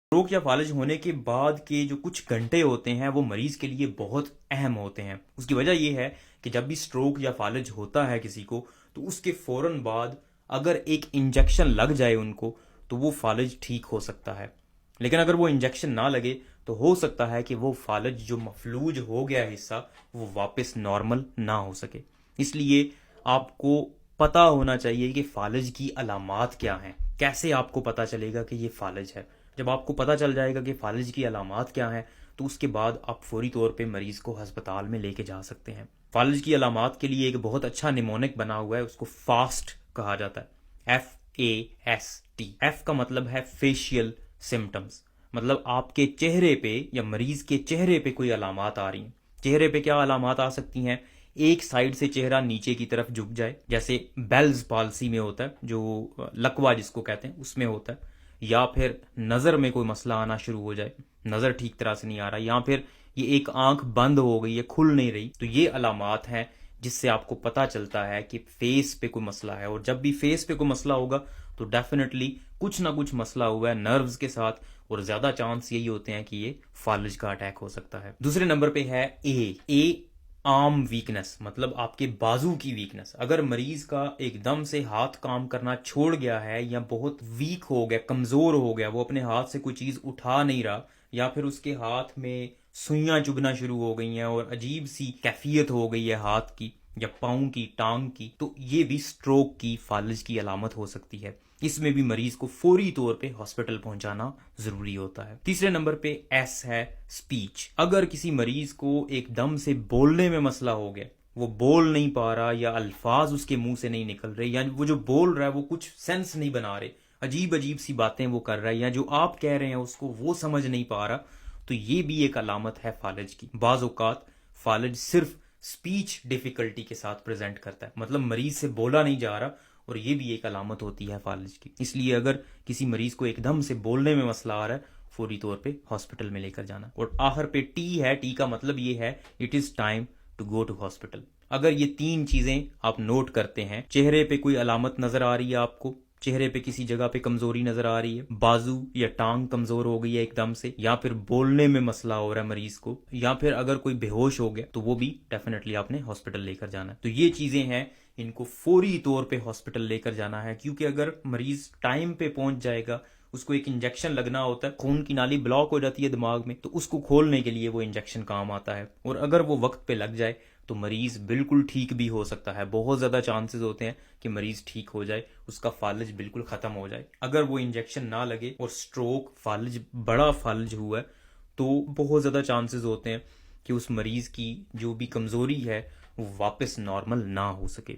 Stroke या फालिज होने के बाद के जो कुछ घंटे होते हैं वो मरीज के लिए बहुत अहम होते हैं। उसकी वजह यह है कि जब भी स्ट्रोक या फालिज होता है किसी को, तो उसके फौरन बाद अगर एक इंजेक्शन लग जाए उनको, तो वो फालिज ठीक हो सकता है। लेकिन अगर वो इंजेक्शन ना लगे तो हो सकता है कि वो फालिज जो मफलूज हो गया हिस्सा वो वापस नॉर्मल ना हो सके। इसलिए आपको पता होना चाहिए कि फालिज की अलामात क्या हैं। कैसे आपको पता चलेगा कि ये फालिज है? जब आपको पता चल जाएगा कि फालिज की अलामात क्या हैं, तो उसके बाद आप फौरी तौर पे मरीज को अस्पताल में लेके जा सकते हैं। फालिज की अलामात के लिए एक बहुत अच्छा निमोनिक बना हुआ है, उसको फास्ट कहा जाता है। FAST। एफ का मतलब है फेशियल सिम्टम्स, मतलब आपके चेहरे पे या मरीज के चेहरे पे कोई अलामात आ रही हैं। चेहरे पे क्या अलामात आ सकती हैं? एक साइड से चेहरा नीचे की तरफ झुक जाए, जैसे बेल्स पालसी में होता है, जो लकवा जिसको कहते हैं उसमें होता है। या फिर नज़र में कोई मसला आना शुरू हो जाए, नज़र ठीक तरह से नहीं आ रहा, या फिर ये एक आंख बंद हो गई है, खुल नहीं रही। तो ये अलामात हैं जिससे आपको पता चलता है कि फेस पे कोई मसला है। और जब भी फेस पे कोई मसला होगा तो डेफिनेटली कुछ ना कुछ मसला हुआ है नर्व्स के साथ, और ज्यादा चांस यही होते हैं कि ये फालिज का अटैक हो सकता है। दूसरे नंबर पे है ए आर्म वीकनेस, मतलब आपके बाजू की वीकनेस। अगर मरीज का एकदम से हाथ काम करना छोड़ गया है या बहुत वीक हो गया, कमजोर हो गया, वो अपने हाथ से कोई चीज उठा नहीं रहा, या फिर उसके हाथ में सुइयां चुभना शुरू हो गई हैं और अजीब सी कैफियत हो गई है हाथ की या पाँव की, टांग की, तो ये भी स्ट्रोक की, फालिज की अलामत हो सकती है। इसमें भी मरीज को फौरी तौर पे हॉस्पिटल पहुंचाना जरूरी होता है। तीसरे नंबर पे एस है स्पीच। अगर किसी मरीज को एकदम से बोलने में मसला हो गया, वो बोल नहीं पा रहा या अल्फाज उसके मुंह से नहीं निकल रहे, या वो जो बोल रहा है वो कुछ सेंस नहीं बना रहे, अजीब अजीब सी बातें वो कर रहा है, या जो आप कह रहे हैं उसको वो समझ नहीं पा रहा, तो ये भी एक अलामत है फालिज की। बाज औकात फालिज सिर्फ स्पीच डिफिकल्टी के साथ प्रेजेंट करता है, मतलब मरीज से बोला नहीं जा रहा, और ये भी एक अलामत होती है फालिज की। इसलिए अगर किसी मरीज को एकदम से बोलने में मसला आ रहा है, फौरी तौर पे हॉस्पिटल में लेकर जाना। और आखिर पे टी है। टी का मतलब ये है it is time to go to hospital. अगर ये तीन चीजें आप नोट करते हैं, चेहरे पे कोई अलामत नजर आ रही है आपको, चेहरे पे किसी जगह पे कमजोरी नजर आ रही है, बाजू या टांग कमजोर हो गई है एकदम से, या फिर बोलने में मसला हो रहा है मरीज को, या फिर अगर कोई बेहोश हो गया, तो वो भी डेफिनेटली आपने हॉस्पिटल लेकर जाना है। तो ये चीजें हैं, इनको फौरी तौर पे हॉस्पिटल लेकर जाना है, क्योंकि अगर मरीज टाइम पे पहुंच जाएगा, उसको एक इंजेक्शन लगना होता है, खून की नाली ब्लॉक हो जाती है दिमाग में, तो उसको खोलने के लिए वो इंजेक्शन काम आता है। और अगर वो वक्त पे लग जाए तो मरीज बिल्कुल ठीक भी हो सकता है। बहुत ज्यादा चांसेस होते हैं कि मरीज ठीक हो जाए, उसका फालिज बिल्कुल खत्म हो जाए। अगर वो इंजेक्शन ना लगे और स्ट्रोक फालिज, बड़ा फालिज हुआ है, तो बहुत ज्यादा चांसेस होते हैं कि उस मरीज की जो भी कमजोरी है वो वापस नॉर्मल ना हो सके।